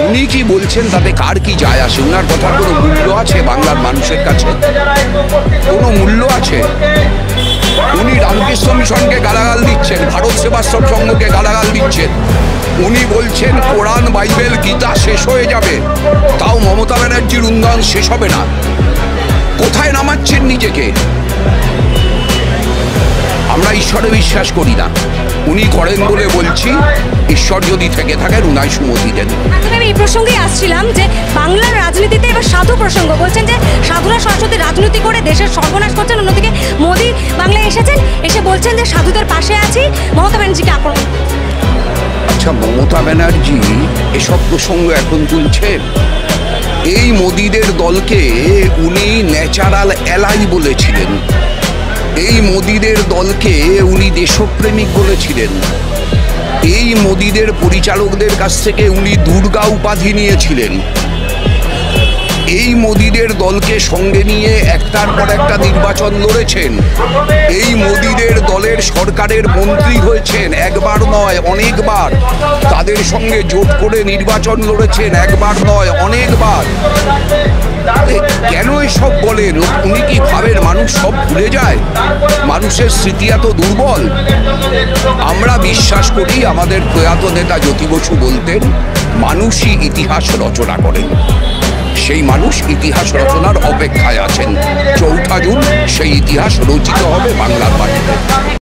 উনি কি বলছেন তাতে কার কি যায় আসে? ওনার কথার কোনো মূল্য আছে বাংলার মানুষের কাছে? কোনো মূল্য আছে? উনি রামকৃষ্ণ মিশনকে গালাগাল দিচ্ছেন, ভারত সেবাশ্রম সংঘকে গালাগাল দিচ্ছেন, উনি বলছেন কোরআন বাইবেল গীতা শেষ হয়ে যাবে, তাও মমতা ব্যানার্জির উন্নয়ন শেষ হবে না। কোথায় নামাচ্ছেন নিজেকে? আমরা ঈশ্বরে বিশ্বাস করি না, উনি করেন বলে বলছি। ঈশ্বর যদি থেকে থাকেন উনাই সুমতি দেন। আমি এই প্রসঙ্গেই আসছিলাম যে বাংলার রাজনীতিতে এবার সাধু প্রসঙ্গ। বলছেন যে সাধুরা সরস্বতী রাজনীতি করে দেশের সর্বনাশ করছেন, অন্যদিকে মোদী বাংলায় এসেছেন, এসে বলছেন যে সাধুদের পাশে আছি, মমতা ব্যানার্জিকে আক্রমণ। আচ্ছা, মমতা ব্যানার্জি এসব প্রসঙ্গ এখন তুলছেন? এই মোদীদের দলকে উনি ন্যাচারাল অ্যালাই বলেছিলেন, এই মোদীদের দলকে উনি দেশপ্রেমিক বলেছিলেন, এই মোদীদের পরিচালকদের কাছ থেকে উনি দুর্গা উপাধি নিয়েছিলেন, এই মোদীদের দলকে সঙ্গে নিয়ে একটার পর একটা নির্বাচন লড়েছেন, এই মোদীদের দলের সরকারের মন্ত্রী হয়েছেন, একবার নয় অনেকবার, তাদের সঙ্গে জোট করে নির্বাচন লড়েছেন, একবার নয় অনেকবার। কেন এসব বলেন? উনি কি ভাবেন মানুষ সব ভুলে যায়? মানুষের স্মৃতি এত দুর্বল? আমরা বিশ্বাস করি, আমাদের প্রয়াত নেতা জ্যোতি বসু বলতেন, মানুষই ইতিহাস রচনা করেন। সেই মানুষ ইতিহাস রচনার অপেক্ষায় আছেন। 4 জুন সেই ইতিহাস রচিত হবে বাংলার মাটিতে।